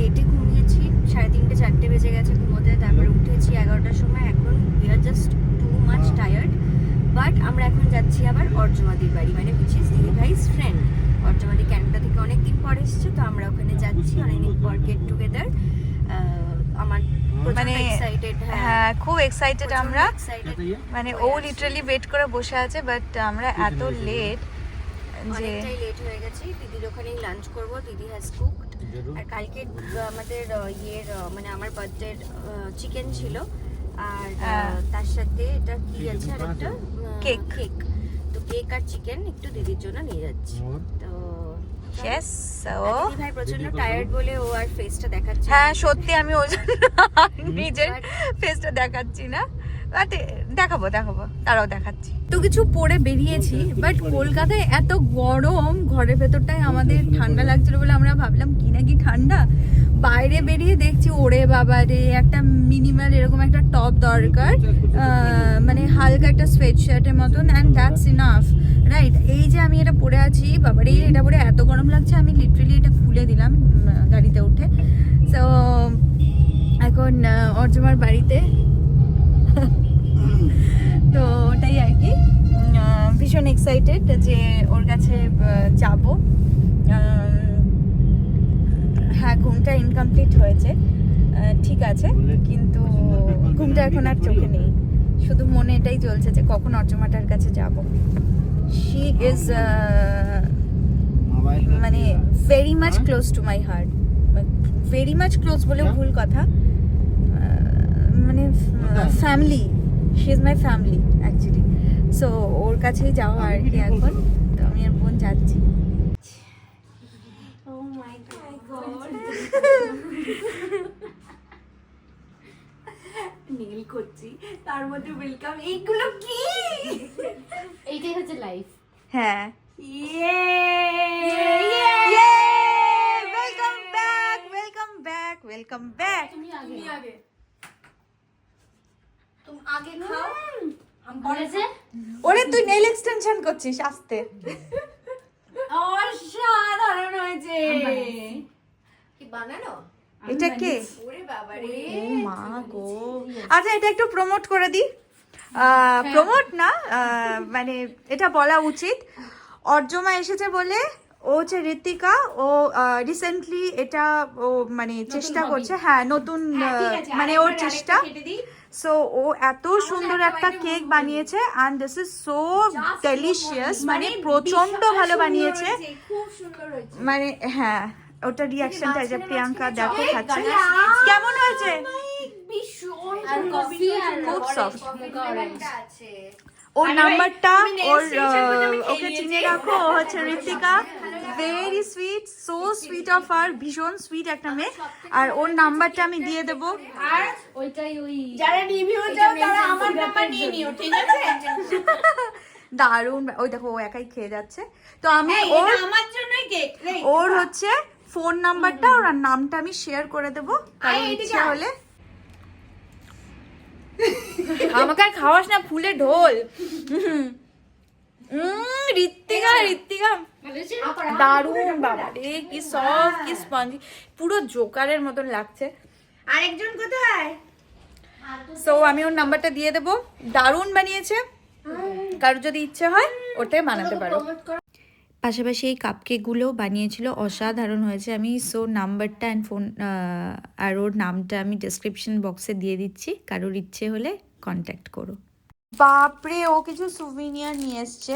লেটে ঘুমিয়েছি, 3:30 4টে বেজে গেছে ঘুমোতে, তারপরে উঠেছি 11টার সময়। এখন we are just too much tired, but আমরা এখন যাচ্ছি আবার অর্জমাদির বাড়ি, মানে হুইচ ইজ দিদি ভাইস ফ্রেন্ড। অর্জমাদি ক্যানাডা থেকে অনেকদিন পর এসছে, তো আমরা ওখানে যাচ্ছি অনেকদিন পর গেট টুগেদার। আমার মানে এক্সাইটেড, হ্যাঁ খুব এক্সাইটেড আমরা, মানে ও লিটারালি ওয়েট করে বসে আছে, বাট আমরা এত লেট যে অনেকটাই লেট হয়ে গেছি। দিদির ওখানেই লাঞ্চ করব, দিদি হ্যাজ কুকড। আর কালকে আমাদের মানে আমার বার্থডের চিকেন ছিল, আর তার সাথে এটা কি আছে, আর একটা কেক। তো কেক আর চিকেন একটু দিদির জন্য নিয়ে যাচ্ছি। তো ইয়েস ও দিদি ভাই প্রচন্ড টায়ার্ড বলে ও আর ফেসটা দেখাচ্ছে না। হ্যাঁ সত্যি আমি ওই জন্য নিজের ফেসটা দেখাচ্ছি না, বাট দেখাবো তারাও দেখাচ্ছি। তো কিছু পরে বেরিয়েছি, বাট কলকাতায় এত গরম, ঘরের ভেতরটায় আমাদের ঠান্ডা লাগছিল বলে আমরা ভাবলাম কি নাকি ঠান্ডা, বাইরে বেরিয়ে দেখছি ওরে বাবা রে, একটা মিনিমাল এরকম একটা টপ দরকার, মানে হালকা একটা সোয়েট শার্টের মতন, অ্যান্ড দ্যাটস ইনাফ, রাইট? এই যে আমি এটা পরে আছি, বাবারে এটা পরে এত গরম লাগছে, আমি লিটারেলি এটা খুলে দিলাম গাড়িতে উঠে। সো এখন অর্জমার বাড়িতে, তো ওটাই আর কি, ভীষণ এক্সাইটেড যে ওর কাছে যাব। হ্যাঁ ঘুমটা ইনকমপ্লিট হয়েছে, ঠিক আছে, কিন্তু ঘুমটা এখন আর চোখে নেই, শুধু মনে এটাই চলছে যে কখন অর্জমাটার কাছে যাব। শি ইজ মানে very much close to my heart, very much close বলেও ভুল কথা, মানে family, she is my family actually. So ওর কাছেই যাওয়া আর কি এখন, তো আমি আর বোন যাচ্ছি। Oh my God. নীল করছি, তার মধ্যে ওয়েলকাম, এইগুলো কি? এইটাই হচ্ছে লাইফ। হ্যাঁ ওয়েলকাম ব্যাক। তুমি আগে তুমি আগে খাও, বলেছে ওরে তুই নেল এক্সটেনশন করছিস আস্তে। অসাধারণ হয়েছে। কি বানানো? এটা কে? ওরে বাবা রে, ও মা গো। আচ্ছা এটা একটু প্রমোট করে দি, প্রমোট না, মানে এটা বলা উচিত, অর্জমা এসেছে বলে, ও হচ্ছে ঋতিকা, ও রিসেন্টলি এটা ও মানে চেষ্টা করছে, হ্যাঁ নতুন, মানে ওর চেষ্টা। সো ও এত সুন্দর একটা কেক বানিয়েছে, and this is so delicious, মানে প্রচন্ড ভালো বানিয়েছে, খুব সুন্দর হয়েছে। মানে হ্যাঁ ওটা রিয়াকশনটা যে প্রিয়াঙ্কা দেখো খাচ্ছে, কেমন হয়েছে? ভীষণ আর কফি আর খুব soft। আছে। ওর নাম্বারটা, ওর ওকে চিনে রাখো, ও হচ্ছে Ritika, very sweet, so sweet of her, ভীষণ সুইট একটা মেয়ে, আর ওর নাম্বারটা আমি দিয়ে দেবো। আর ওইটাই ওই যারা রিভিউ দাও তারা আমার নাম্বার নিয়ে নিও, ঠিক আছে? দারুণ, ওই দেখো ও একাই খেয়ে যাচ্ছে। তো আমি এই, ওর, এটা আমার জন্যই কেক। ওর হচ্ছে ফোন নাম্বারটা, ওর নামটা আমি শেয়ার করে দেবো, কারণ ইচ্ছে হলে। আমাকে আর খাওয়াস না, ফুলে ঢোল। ঋত্বিকা দারুণ, বাবা রে কি সফট, কি স্পঞ্জি, পুরো জোকারের মতন লাগছে। আরেকজন কোথায়? সো আমি ওর নাম্বারটা দিয়ে দেবো, দারুণ বানিয়েছে, কারোর যদি ইচ্ছে হয় ওটাই বানাতে পারো। পাশাপাশি এই কাপকেকগুলো বানিয়েছিল, অসাধারণ হয়েছে। আমি সো নাম্বারটা অ্যান্ড ফোন আর ওর নামটা আমি ডেসক্রিপশন বক্সে দিয়ে দিচ্ছি, কারোর ইচ্ছে হলে কন্ট্যাক্ট করো। বাপরে ও কিছু সুভিনিয়ার নিয়ে এসছে,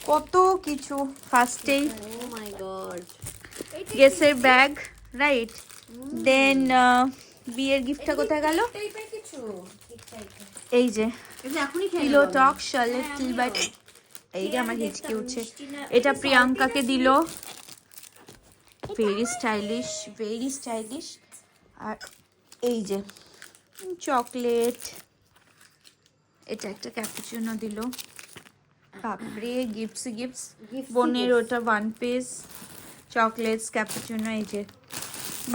কত কিছু। ফার্স্টেই ও মাই গড, গেসের ব্যাগ, রাইট, দেন বিয়ের গিফটটা কোথায় গেল, টাইপের কিছু। এই যে এটা এখনই খেয়ে পিলো নেবো। টক শার্লেট টিলবাইট, এই যে আমার হিচকি উঠছে, এটা প্রিয়াঙ্কাকে দিল, ভেরি স্টাইলিশ, ভেরি স্টাইলিশ। আর এই যে চকলেট, এটা একটা ক্যাপুচিনো দিল, বাপরে গিফটস। বোনের ওটা ওয়ান পিস, চকলেটস, ক্যাপুচিনো, এই যে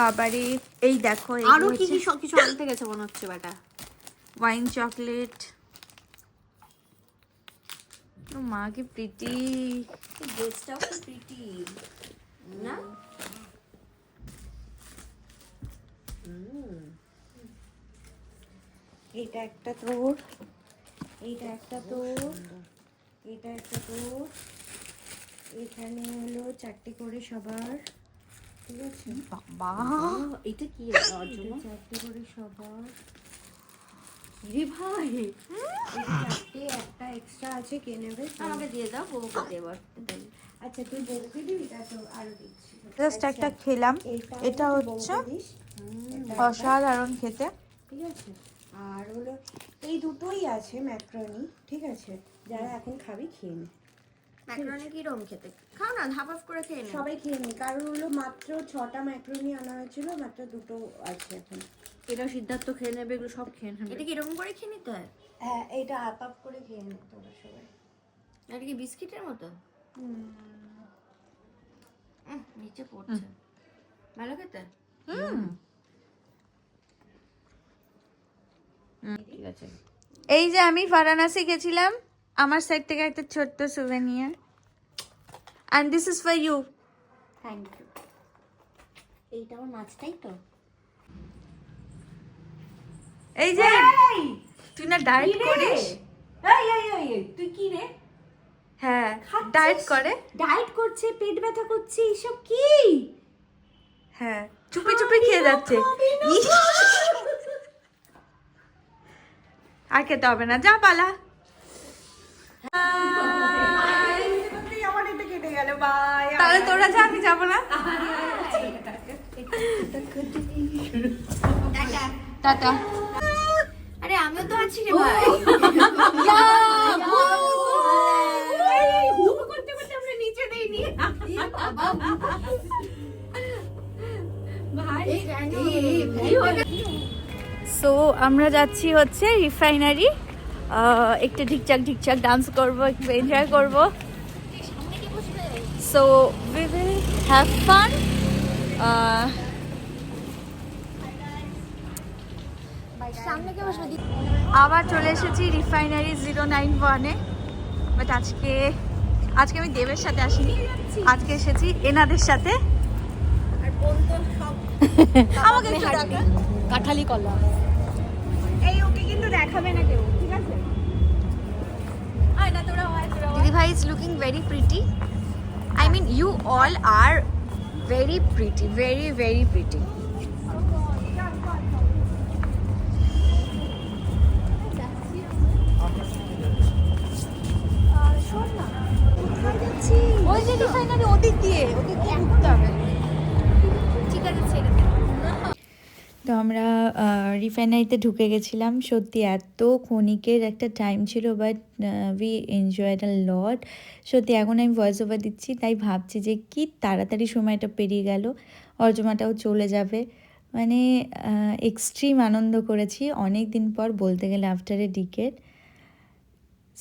বাবারে, এই দেখো আরো কি কি সব কিছু আনতে গেছে মনে হচ্ছে বেটা। ওয়াইন চকলেট, ও মা কি প্রিটি, ড্রেসটাও কি প্রিটি না? এটা একটা তোর, এইটা একটা তোর, এটা একটা তোর, এখানে হলো 4টে করে সবার, ঠিক আছে? বাবা এটা কি অর্জুন? 4টে করে সবার। রে ভাই, এটা 4টে, একটা এক্সট্রা আছে, কে নেবে? আমাকে দিয়ে দাও, বউকে দেবো। আচ্ছা তুই বউকে দিবি, তা তো আরো দিচ্ছি। জাস্ট একটা খেলাম, এটা হচ্ছে অসাধারণ খেতে। ঠিক আছে, আর হলো এই দুটোই আছে ম্যাক্রনি, ঠিক আছে? যারা এখন খাবি খেয়ে নে। ম্যাক্রনি কি রকম খেতে? খাও না, হাফ হাফ করে খেয়ে নে। সবাই খেয়ে নে, কারণ হলো মাত্র 6টা ম্যাক্রনি আনা হয়েছিল, মাত্র 2টো আছে এখন। এটা সিদ্ধার্থ খেয়ে নেবে, এগুলো সব খেয়ে নেবে। এটা কি এরকম করে খেয়ে নিতে হয়? হ্যাঁ, এটা হাফ হাফ করে খেয়ে নে তোরা সবাই। এটা কি বিস্কিটের মতো? নিচে পড়ছে, ভালো খেতে। ঠিক আছে। এই যে আমি বারাণসী গেছিলাম, আমার সাইড থেকে একটা ছোট্ট souvenir, and this is for you. Thank you. এইটা আমার মাছটাই তো। এই যে তুই না ডায়েট করিস? তুই কি রে? হ্যাঁ, ডায়েট করে। ডায়েট করছে, পেট ব্যথা করছে, এসব কি? হ্যাঁ, চুপি চুপি খেয়ে যাচ্ছে। আর খেতে হবে না, যা পালা। আমার এটা কেটে গেল, বাই। তাহলে তোরা যা, আমি যাবো না। টাটা। আরে আমিও তো আছি রে ভাই। করতে করতে আমরা নিচে দেইনি ভাই। সো আমরা যাচ্ছি হচ্ছে রিফাইনারি, একটু ঢিকচাক ঢিকচাক ডান্স করব, একটু এনজয় করব। So we will have fun. সামনে কে বসবে? আবার চলে এসেছি রিফাইনারি 091-এ, বাট আজকে আমি দেবের সাথে আসিনি, আজকে এসেছি এনাদের সাথে। আর বোন তো সব আমাকে একটু দেখা। কাঁঠালি কলা। এই ওকে কিন্তু দেখাবে না কেউ, ঠিক আছে? আয় না, তোরা হয়। Didi bhai is looking very pretty. I mean, you all are very pretty, very, very pretty. ওই যে রিফাইনারি ওদিক দিয়ে, ওকে ঘুরতে হবে। ঠিক আছে, ছেড়ে দে। তো আমরা রিফাইনারিতে ঢুকে গেছিলাম। সত্যি এত ক্ষণিকের একটা টাইম ছিল, বাট উই এনজয়েড আ লট। সত্যি এখন আমি ভয়েস ওভার দিচ্ছি, তাই ভাবছি যে কি তাড়াতাড়ি সময়টা পেরিয়ে গেল, অর্জমাটাও চলে যাবে। মানে এক্সট্রিম আনন্দ করেছি অনেক দিন পর, বলতে গেলে আফটার এ ডিকেড।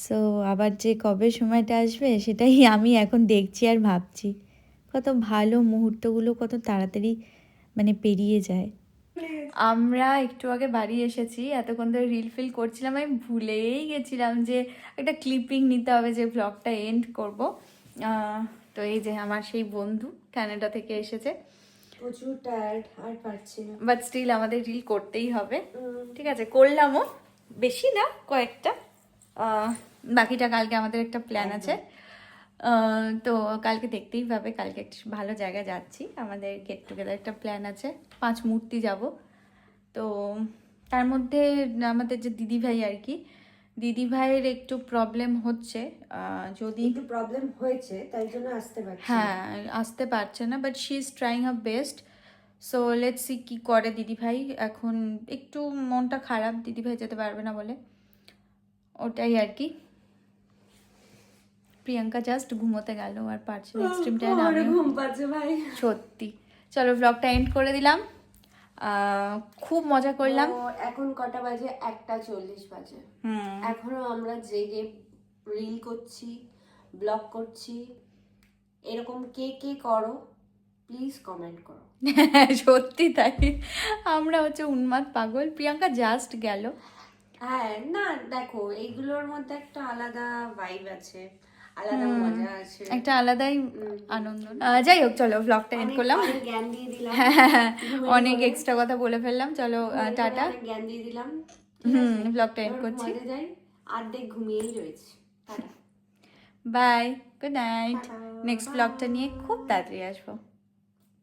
সো আবার যে কবে সময়টা আসবে সেটাই আমি এখন দেখছি আর ভাবছি, কত ভালো মুহূর্তগুলো কত তাড়াতাড়ি মানে পেরিয়ে যায়। আমরা একটু আগে বাড়ি এসেছি, এতক্ষণ ধরে রিল ফিল করছিলাম, আমি ভুলেই গেছিলাম যে একটা ক্লিপিং নিতে হবে যে ব্লগটা এন্ড করব। তো এই যে আমার সেই বন্ধু কানাডা থেকে এসেছে, প্রচুর টায়ার্ড, আর পারছি না। বাট স্টিল আমাদের রিল করতেই হবে। ঠিক আছে, করলামও, বেশি না, কয়েকটা। বাকিটা কালকে আমাদের একটা প্ল্যান আছে, তো কালকে দেখতেই পাবে। কালকে একটা ভালো জায়গায় যাচ্ছি, আমাদের গেট টুগেদার একটা প্ল্যান আছে, 5 মূর্তি যাব। তো তার মধ্যে আমাদের যে দিদিভাই আর কি, দিদিভাইয়ের একটু প্রবলেম হচ্ছে, যদি একটু প্রবলেম হয়েছে, তাই জন্য আসতে পারছি না। হ্যাঁ, আসতে পারছে না, but she is trying her best. So let's see কী করে দিদিভাই। এখন একটু মনটা খারাপ, দিদিভাই যেতে পারবে না বলে, ওটাই আর কি। প্রিয়াঙ্কা জাস্ট ঘুমোতে গেল, আর পারছে না, এক্সট্রিম টায়ার্ড। আমি ঘুম পাচ্ছে ভাই, সত্যি। চলো ব্লগটা এন্ড করে দিলাম, খুব মজা করলাম। এখন কটা বাজে? 1:40 বাজে। এখনো আমরা জেগে রিল করছি, ব্লগ করছি। এরকম কে কে করো, প্লিজ কমেন্ট করো। সত্যি তাই, আমরা হচ্ছে উন্মাদ পাগল। প্রিয়াঙ্কা জাস্ট গেল। হ্যাঁ, না দেখো, এইগুলোর মধ্যে একটা আলাদা ভাইব আছে। আলাদা মজা আছে। একটা আলাদাই আনন্দ। যাই হোক, চলো ব্লগটা এন্ড করলাম। অনেক জ্ঞান দিয়ে দিলাম, অনেক এক্সট্রা কথা বলে ফেললাম। চলো টাটা। অনেক জ্ঞান দিয়ে দিলাম। ব্লগটা এন্ড করছি। ঘুমাতে যাই, অর্ধেক ঘুমিয়েই রয়েছে। Tata. Bye, good night. Tata. Next ব্লগটা নিয়ে খুব তাড়াতাড়ি আসবো।